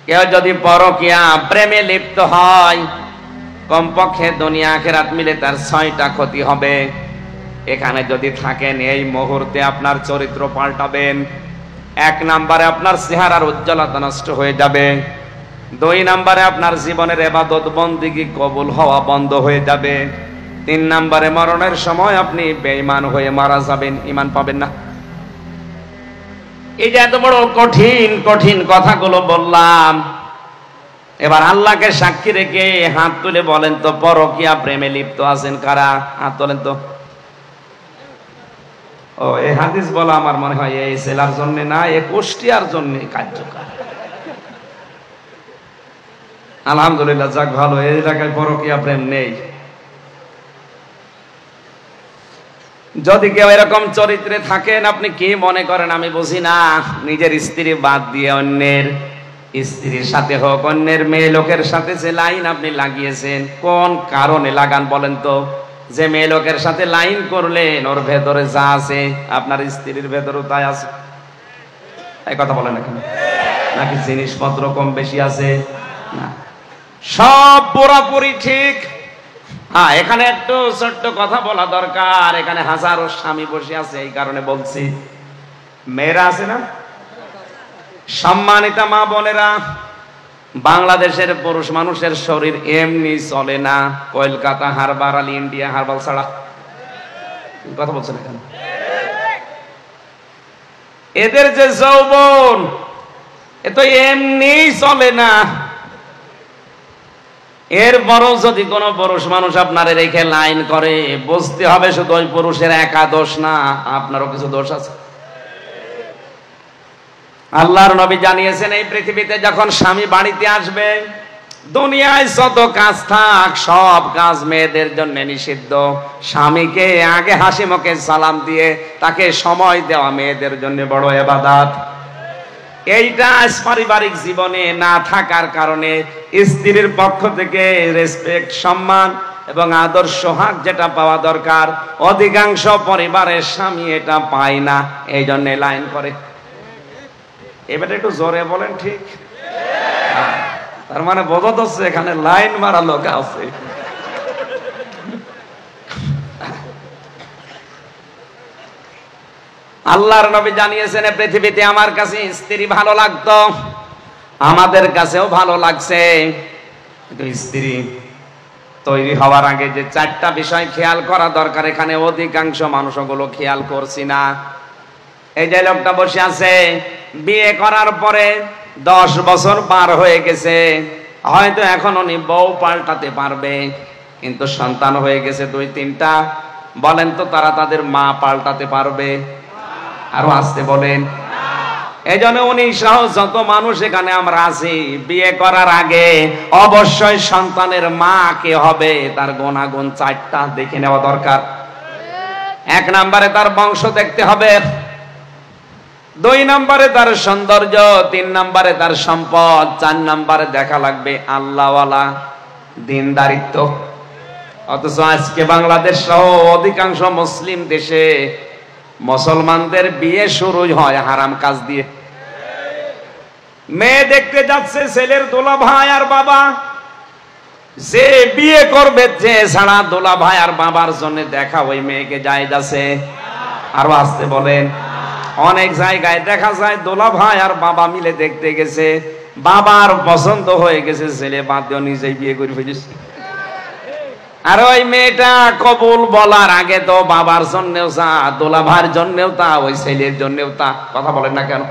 কেউ যদি পরকীয়া প্রেমে লিপ্ত হয়, কমপক্ষে দুনিয়া আখিরাত মিলে তার 6টা ক্ষতি হবে। এখানে যদি থাকেন, এই মুহূর্তে আপনার চরিত্র পাল্টাবেন। 1 নম্বরে আপনার চেহারার উজ্জ্বলতা নষ্ট হয়ে যাবে। 2 নম্বরে আপনার জীবনের ইবাদত বন্দেগী কবুল হওয়া বন্ধ হয়ে যাবে। 3 নম্বরে মরণের সময় আপনি বেঈমান হয়ে মারা যাবেন, ঈমান পাবেন না। এই যে এত বড় কঠিন কঠিন কথাগুলো বললাম, এবার আল্লাহকে সাক্ষী রেখে হাত তুলে বলেন তো, পরকীয়া প্রেমে লিপ্ত আছেন কারা? হাত তোলেন তো। ও, এই হাদিস বলা আমার মনে হয় এই জেলার জন্য না, এই কুষ্টিয়ার জন্য কার্যকর। আলহামদুলিল্লাহ, যাক ভালো, এই এলাকায় পরকীয়া প্রেম নেই। যদি কেউ এরকম চরিত্রে থাকেন, আপনি কি মনে করেন আমি বুঝি না? নিজের স্ত্রী বাদ দিয়ে অন্যের স্ত্রীর সাথে হোক, অন্যের মেয়ে লোকের সাথে যে লাইন আপনি লাগিয়েছেন, কোন কারণে লাগান বলেন তো? যে মেয়ে লোকের সাথে লাইন করলেন, ওর ভেতরে যা আছে আপনার স্ত্রীর ভেতরেও তাই আছে। এই কথা বলেন এখানে, নাকি জিনিসপত্র কম বেশি আছে? না, সব পুরোপুরি ঠিক। হ্যাঁ, এখানে একটু ছোট্ট কথা বলা দরকার। এখানে হাজারো স্বামী বসে আছে, এই কারণে বলছি। মেয়েরা আছে না, সম্মানিতা মা বোনেরা, বাংলাদেশের পুরুষ মানুষের শরীর এমনি চলে না, কলকাতা হারবার আলী ইন্ডিয়া হারবাল ছাড়া। কথা বলছেন এখানে, এদের যে যৌবন, এ তো এমনি চলে না। এরপরও যদি কোনো পুরুষ মানুষ আপনার রেখে লাইন করে, বুঝতে হবে শুধু ওই পুরুষের একা দোষ না, আপনারও কিছু দোষ আছে। আল্লাহর নবী জানিয়েছেন, এই পৃথিবীতে যখন স্বামী বাড়িতে আসবে, দুনিয়ায় যত কাজ থাক সব কাজ মেয়েদের জন্য নিষিদ্ধ। স্বামীকে আগে হাসি মুখে সালাম দিয়ে তাকে সময় দেওয়া মেয়েদের জন্য বড় ইবাদত। এইটা পারিবারিক জীবনে না থাকার কারণে স্ত্রীর পক্ষ থেকে রেসপেক্ট, সম্মান এবং আদর সোহাগ যেটা পাওয়া দরকার, অধিকাংশ পরিবারের স্বামী এটা পায় না, এই জন্য লাইন করে। এবার একটু জোরে বলেন, ঠিক? তার মানে বোঝা যাচ্ছে এখানে লাইন মারা লোক আছে। আল্লাহর নবী জানিয়েছেন, পৃথিবীতে আমার কাছে স্ত্রী ভালো লাগতো, আমাদের কাছেও ভালো লাগছে, কিন্তু স্ত্রী তৈরি হওয়ার আগে যে 4টা বিষয় খেয়াল করা দরকার, এখানে অধিকাংশ মানুষ ওগুলো খেয়াল করছি না। এই যে লোকটা বসে আছে, বিয়ে করার পরে 10 বছর পার হয়ে গেছে, হয়তো এখন উনি বউ পাল্টাতে পারবে, কিন্তু সন্তান হয়ে গেছে 2-3টা। বলেন তো, তারা তাদের মা পাল্টাতে পারবে? আরো আসতে বলেন। এই জন্য উনি সহ যত মানুষ এখানে আমরা আছি, বিয়ে করার আগে অবশ্যই সন্তানের মা কে হবে তার গুণাগুণ 4টা দেখে নেওয়া দরকার। 1 নম্বরে তার বংশ দেখতে হবে, 2 নম্বরে তার সৌন্দর্য, 3 নম্বরে তার সম্পদ, 4 নম্বরে দেখা লাগবে আল্লাহওয়ালা দিনদারিত্ব। অথচ আজকে বাংলাদেশ সহ অধিকাংশ মুসলিম দেশে মুসলমানদের বিয়ে শুরু হয় হারাম কাজ দিয়ে। মেয়ে দেখতে যাচ্ছে ছেলের দোলা ভাই আর বাবা, যে বিয়ে করবে যে ছাড়া দোলা ভাই আর বাবার জন্য দেখা ওই মেয়েকে যায় যাচ্ছে। আরো আসতে বলেন। অনেক জায়গায় দেখা যায় দোলা ভাই আর বাবা মিলে দেখতে গেছে, বাবার পছন্দ হয়ে গেছে, ছেলে বাদ দিয়ে নিজেই বিয়ে করে ফেলেছে। আর ওই মেয়েটা কবুল বলার আগে তো বাবার জন্যেও তা, দোলা ভাইয়ের জন্যেও তা, ওই ছেলের জন্যেও তা। কথা বলেন না কেন?